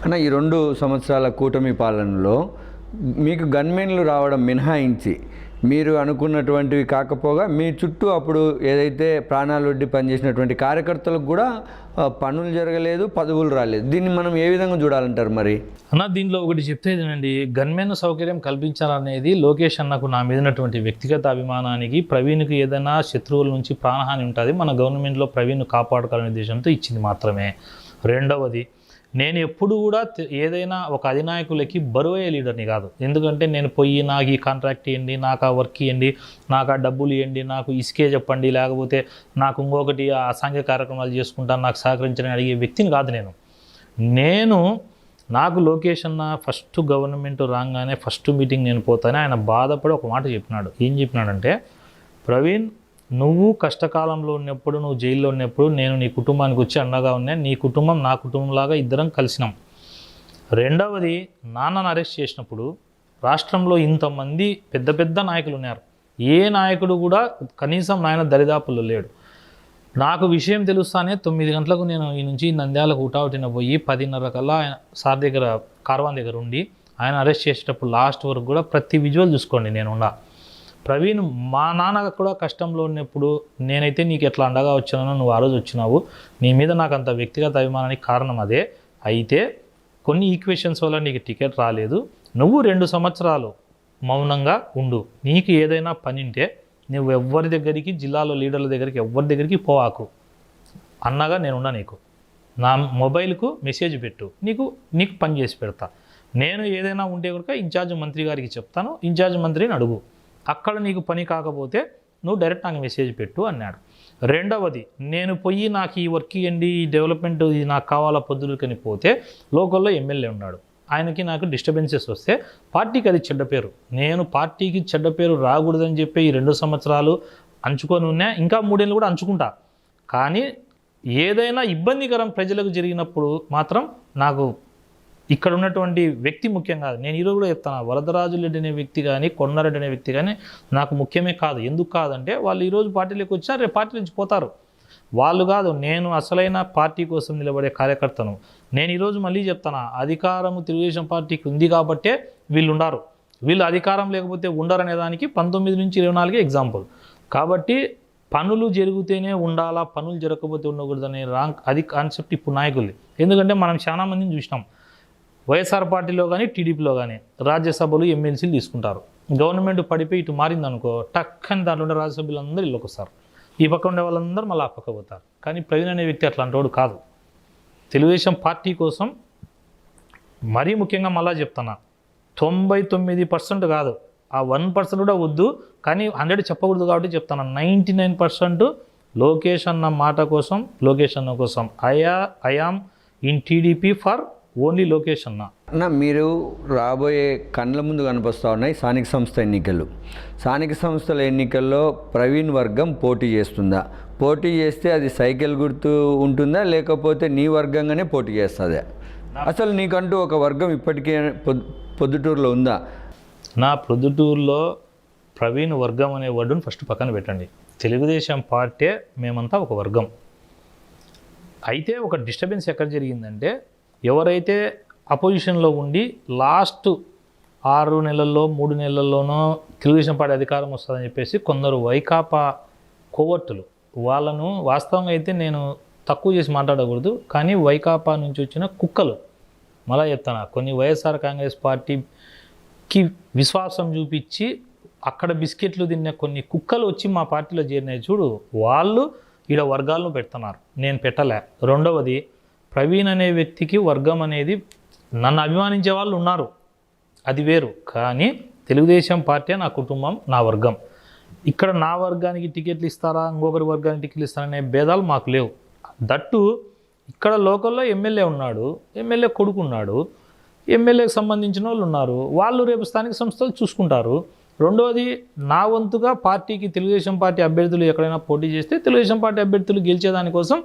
అన్న ఈ 2 సంవత్సరాల కూటమి పాలనలో మీకు గన్మెన్లు రావడం మినహాయించి మీరు అనుకున్నటువంటివి కాకపోగా మీ చుట్టూ అప్పుడు ఏదైతే ప్రాణాలొడ్డి పనిచేసినటువంటి కార్యకర్తలకు కూడా పనులు జరగలేదు, పదవులు రాలేదు. దీన్ని మనం ఏ విధంగా చూడాలంటారు మరి? అన్న దీనిలో ఒకటి చెప్తేనండి, గన్మెన్ సౌకర్యం కల్పించాలనేది లోకేష్ అన్నకు నా మీద ఉన్నటువంటి వ్యక్తిగత అభిమానానికి, ప్రవీణ్కి ఏదైనా శత్రువుల నుంచి ప్రాణహాని ఉంటుంది, మన గవర్నమెంట్లో ప్రవీణ్ కాపాడుకోవాలనే ఉద్దేశంతో ఇచ్చింది మాత్రమే. రెండవది, నేను ఎప్పుడు కూడా ఏదైనా ఒక అధినాయకులకి బరువయ్యే లీడర్ని కాదు. ఎందుకంటే నేను పోయి నాకు ఈ కాంట్రాక్ట్ ఇవ్వండి, నాకు ఆ వర్క్ ఇవ్వండి, నాకు ఆ డబ్బులు ఇవ్వండి, నాకు ఇసుకే చెప్పండి, లేకపోతే నాకు ఇంకొకటి అసాంఘిక కార్యక్రమాలు చేసుకుంటాను, నాకు సహకరించని అడిగే వ్యక్తిని కాదు నేను. నాకు లోకేష్ అన్న ఫస్ట్ గవర్నమెంట్ రాగానే ఫస్ట్ మీటింగ్ నేను పోతానే ఆయన బాధపడి ఒక మాట చెప్పినాడు. ఏం చెప్పినాడంటే, ప్రవీణ్ నువ్వు కష్టకాలంలో ఉన్నప్పుడు, నువ్వు జైల్లో ఉన్నప్పుడు నేను నీ కుటుంబానికి వచ్చి అండగా ఉన్నా, నీ కుటుంబం నా కుటుంబంలాగా ఇద్దరం కలిసినాం. రెండవది, నాన్నను అరెస్ట్ చేసినప్పుడు రాష్ట్రంలో ఇంతమంది పెద్ద పెద్ద నాయకులు ఉన్నారు, ఏ నాయకుడు కూడా కనీసం నాయన దరిదాపుల్లో లేడు. నాకు విషయం తెలుస్తానే 9 గంటలకు నేను ఈ నుంచి నంద్యాలకు ఊటావుటిన పోయి 10:30 కల్లా ఆయన సార్ దగ్గర కార్వాన్ దగ్గర ఉండి ఆయన అరెస్ట్ చేసేటప్పుడు లాస్ట్ వరకు కూడా ప్రతి విజువల్ చూసుకోండి నేనున్నా. ప్రవీణ్ మా నాన్న కూడా కష్టంలో ఉన్నప్పుడు నేనైతే నీకు ఎట్లా అండగా వచ్చానో నువ్వు ఆ రోజు వచ్చినావు, నీ మీద నాకు అంత వ్యక్తిగత అభిమానానికి కారణం అదే. అయితే కొన్ని ఈక్వేషన్స్ వల్ల నీకు టికెట్ రాలేదు, నువ్వు 2 సంవత్సరాలు మౌనంగా ఉండు, నీకు ఏదైనా పని ఉంటే నువ్వు ఎవ్వరి దగ్గరికి, జిల్లాలో లీడర్ల దగ్గరికి ఎవ్వరి దగ్గరికి పోవాకు, అన్నగా నేనున్నా, నీకు నా మొబైల్కు మెసేజ్ పెట్టు, నీకు పని చేసి పెడతా. నేను ఏదైనా ఉంటే కనుక ఇన్ఛార్జ్ మంత్రి గారికి చెప్తాను, ఇన్ఛార్జ్ మంత్రిని అడుగు, అక్కడ నీకు పని కాకపోతే నువ్వు డైరెక్ట్ నాకు మెసేజ్ పెట్టు అన్నాడు. రెండవది, నేను పోయి నాకు ఈ వర్క్ ఇవ్వండి, ఈ డెవలప్మెంట్ ఇది నాకు కావాలా పొద్దులకని పోతే లోకల్లో ఎమ్మెల్యే ఉన్నాడు, ఆయనకి నాకు డిస్టర్బెన్సెస్ వస్తే పార్టీకి అది చెడ్డ పేరు. నేను పార్టీకి చెడ్డ పేరు రాకూడదని చెప్పి ఈ 2 సంవత్సరాలు అంచుకొని ఉన్నా, ఇంకా 3 ఏళ్ళు కూడా అంచుకుంటా. కానీ ఏదైనా ఇబ్బందికరం ప్రజలకు జరిగినప్పుడు మాత్రం నాకు ఇక్కడ ఉన్నటువంటి వ్యక్తి ముఖ్యం కాదు. నేను ఈరోజు కూడా చెప్తాను, వరదరాజులెడ్డి అనే వ్యక్తి కానీ, కొండారెడ్డి అనే వ్యక్తి కానీ నాకు ముఖ్యమే కాదు. ఎందుకు కాదంటే వాళ్ళు ఈరోజు పార్టీలోకి వచ్చినా రేపు పార్టీ నుంచి పోతారు, వాళ్ళు కాదు. నేను అసలైన పార్టీ కోసం నిలబడే కార్యకర్తను. నేను ఈరోజు మళ్ళీ చెప్తాను, అధికారము తెలుగుదేశం పార్టీకి ఉంది కాబట్టే వీళ్ళు ఉండారు, వీళ్ళు అధికారం లేకపోతే ఉండరనే దానికి 19 నుంచి 24 ఎగ్జాంపుల్. కాబట్టి పనులు జరిగితేనే ఉండాలా, పనులు జరగకపోతే ఉండకూడదనే అది కాన్సెప్ట్ ఇప్పుడు నాయకులు. ఎందుకంటే మనం చాలా మందిని చూసినాం, వైఎస్ఆర్ పార్టీలో కానీ టీడీపీలో కానీ రాజ్యసభలు ఎమ్మెల్సీలు తీసుకుంటారు, గవర్నమెంట్ పడిపోయి ఇటు మారిందనుకో టక్కని దాంట్లో ఉండే రాజ్యసభ్యులు అందరూ ఇళ్ళకి వస్తారు, ఈ పక్క ఉండే వాళ్ళందరూ మళ్ళీ ఆ పక్క పోతారు. కానీ ప్రవీణ్ అనే వ్యక్తి అట్లాంటి వాడు కాదు. తెలుగుదేశం పార్టీ కోసం మరీ ముఖ్యంగా మళ్ళా చెప్తున్నా, 99% కాదు, ఆ 1% కూడా వద్దు, కానీ 100 చెప్పకూడదు కాబట్టి చెప్తాను, 99% లోకేష్ అన్న మాట కోసం, లోకేష్ అన్న కోసం I am in TDP for only Lokesh అన్న. మీరు రాబోయే కండ్ల ముందు కనిపిస్తూ ఉన్నాయి స్థానిక సంస్థ ఎన్నికలు. స్థానిక సంస్థల ఎన్నికల్లో ప్రవీణ్ వర్గం పోటీ చేస్తుందా? పోటీ చేస్తే అది సైకిల్ గుర్తు ఉంటుందా, లేకపోతే నీ వర్గంగానే పోటీ చేస్తుందా? అసలు నీకంటూ ఒక వర్గం ఇప్పటికే పొద్దుటూరులో ఉందా? నా ప్రొద్దుటూరులో ప్రవీణ్ వర్గం అనే వర్డును ఫస్ట్ పక్కన పెట్టండి. తెలుగుదేశం పార్టీ మేమంతా ఒక వర్గం. అయితే ఒక డిస్టర్బెన్స్ ఎక్కడ జరిగిందంటే, ఎవరైతే అపోజిషన్లో ఉండి లాస్ట్ 6 నెలల్లో 3 నెలల్లోనో తెలుగుదేశం పార్టీ అధికారం వస్తుందని చెప్పేసి కొందరు వైకాపా కోవర్టులు, వాళ్ళను వాస్తవంగా అయితే నేను తక్కువ చేసి మాట్లాడకూడదు, కానీ వైకాపా నుంచి వచ్చిన కుక్కలు, మళ్ళా చెప్తాను, కొన్ని వైఎస్ఆర్ కాంగ్రెస్ పార్టీకి విశ్వాసం చూపించి అక్కడ బిస్కెట్లు తిన్న కొన్ని కుక్కలు వచ్చి మా పార్టీలో చేరినాయి చూడు, వాళ్ళు ఈడ వర్గాలను పెడుతున్నారు, నేను పెట్టలే. రెండవది, ప్రవీణ్ అనే వ్యక్తికి వర్గం అనేది నన్ను అభిమానించే వాళ్ళు ఉన్నారు, అది వేరు. కానీ తెలుగుదేశం పార్టీ నా కుటుంబం, నా వర్గం. ఇక్కడ నా వర్గానికి టికెట్లు ఇస్తారా, ఇంకొకరి వర్గానికి టికెట్లు ఇస్తారనే భేదాలు మాకు లేవు. దట్టు ఇక్కడ లోకల్లో ఎమ్మెల్యే ఉన్నాడు, ఎమ్మెల్యే కొడుకు ఉన్నాడు, ఎమ్మెల్యేకి సంబంధించిన వాళ్ళు ఉన్నారు, వాళ్ళు రేపు స్థానిక సంస్థలు చూసుకుంటారు. రెండవది, నా వంతుగా పార్టీకి తెలుగుదేశం పార్టీ అభ్యర్థులు ఎక్కడైనా పోటీ చేస్తే తెలుగుదేశం పార్టీ అభ్యర్థులు గెలిచేదానికోసం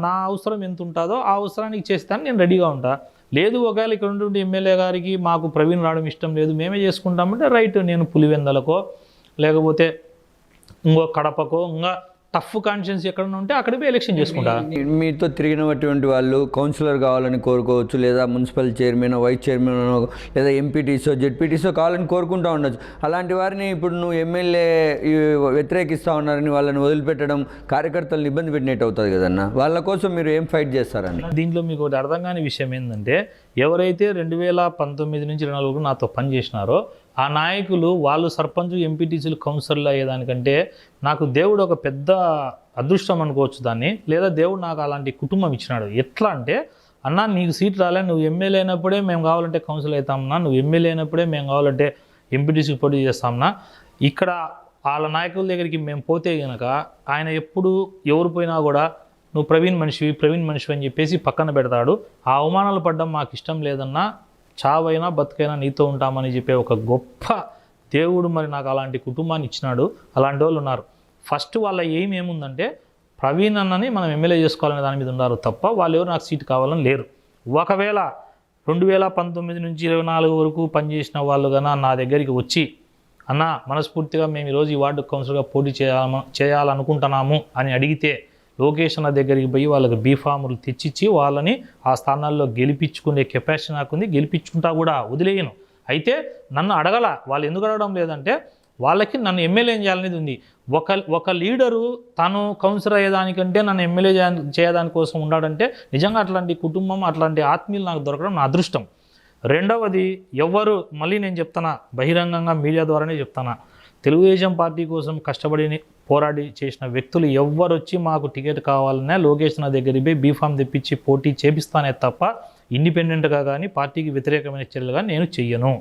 నా అవసరం ఎంత ఉంటుందో ఆ అవసరానికి చేస్తాను, నేను రెడీగా ఉంటా. లేదు ఒకవేళ ఇక్కడ ఉన్నటువంటి ఎమ్మెల్యే గారికి మాకు ప్రవీణ్ రావడం ఇష్టం లేదు, మేమే చేసుకుంటామంటే రైట్, నేను పులివెందలకో లేకపోతే ఇంకో కడపకో ఇంకా టఫ్ కాన్షియన్స్ ఎక్కడ ఉంటే అక్కడ పోయి ఎలక్షన్ చేసుకుంటా. మీతో తిరిగినటువంటి వాళ్ళు కౌన్సిలర్ కావాలని కోరుకోవచ్చు, లేదా మున్సిపల్ చైర్మన్, వైస్ చైర్మన్, లేదా ఎంపీటీసో జెడ్పీటీసో కావాలని కోరుకుంటూ ఉండొచ్చు. అలాంటి వారిని ఇప్పుడు నువ్వు ఎమ్మెల్యే వ్యతిరేకిస్తూ ఉన్నారని వాళ్ళని వదిలిపెట్టడం కార్యకర్తలను ఇబ్బంది పెట్టినట్టు అవుతుంది కదన్న. వాళ్ళ కోసం మీరు ఏం ఫైట్ చేస్తారని. దీంట్లో మీకు ఒకటి అర్థం కాని విషయం ఏంటంటే, ఎవరైతే 2019 నుంచి 2024 నాతో పనిచేసినారో ఆ నాయకులు వాళ్ళు సర్పంచ్, ఎంపీటీసీలు, కౌన్సిలర్లు అయ్యేదానికంటే నాకు దేవుడు ఒక పెద్ద అదృష్టం అనుకోవచ్చు దాన్ని, లేదా దేవుడు నాకు అలాంటి కుటుంబం ఇచ్చినాడు. ఎట్లా అంటే, అన్నా నీకు సీట్ రాలే, నువ్వు ఎమ్మెల్యే అయినప్పుడే మేము కావాలంటే కౌన్సిల్ అవుతామన్నా, నువ్వు ఎమ్మెల్యే అయినప్పుడే మేము కావాలంటే ఎంపీటీసీకి పోటీ చేస్తామన్నా. ఇక్కడ వాళ్ళ నాయకుల దగ్గరికి మేము పోతే కనుక ఆయన ఎప్పుడు ఎవరు పోయినా కూడా నువ్వు ప్రవీణ్ మనిషివి అని చెప్పేసి పక్కన పెడతాడు. ఆ అవమానాలు పడ్డం మాకు ఇష్టం లేదన్నా, చావైనా బతుకైనా నీతో ఉంటామని చెప్పే ఒక గొప్ప దేవుడు మరి నాకు అలాంటి కుటుంబాన్ని ఇచ్చినాడు. అలాంటి వాళ్ళు ఉన్నారు. ఫస్ట్ వాళ్ళ ఏముందంటే ప్రవీణ్ అన్నని మనం ఎమ్మెల్యే చేసుకోవాలనే దాని మీద ఉన్నారు తప్ప వాళ్ళు ఎవరు నాకు సీట్ కావాలని లేరు. ఒకవేళ 2019 నుంచి 24 వరకు పనిచేసిన వాళ్ళు కన్నా నా దగ్గరికి వచ్చి, అన్న మనస్ఫూర్తిగా మేము ఈరోజు ఈ వార్డు కౌన్సిలర్గా పోటీ చేయాలనుకుంటున్నాము అని అడిగితే లోకేష్ అన్న దగ్గరికి పోయి వాళ్ళకి బీఫాములు తెచ్చిచ్చి వాళ్ళని ఆ స్థానాల్లో గెలిపించుకునే కెపాసిటీ నాకుంది. గెలిపించుకుంటా కూడా వదిలేయను. అయితే నన్ను అడగల. వాళ్ళు ఎందుకు అడగడం లేదంటే వాళ్ళకి నన్ను ఎమ్మెల్యే చేయాలనేది ఉంది. ఒక లీడరు తను కౌన్సిలర్ అయ్యేదానికంటే నన్ను ఎమ్మెల్యే చేయడానికి కోసం ఉన్నాడంటే నిజంగా అట్లాంటి కుటుంబం, అట్లాంటి ఆత్మీయులు నాకు దొరకడం నా అదృష్టం. రెండవది, ఎవరు మళ్ళీ నేను చెప్తానా, బహిరంగంగా మీడియా ద్వారానే చెప్తానా, తెలుగుదేశం పార్టీ కోసం కష్టపడి పోరాడి చేసిన వ్యక్తులు ఎవ్వరు వచ్చి మాకు టికెట్ కావాలన్నా లోకేష్ నా దగ్గరికి పోయి బీఫామ్ తెప్పించి పోటీ చేపిస్తానే తప్ప ఇండిపెండెంట్గా కానీ పార్టీకి వ్యతిరేకమైన చర్యలు కానీ నేను చెయ్యను.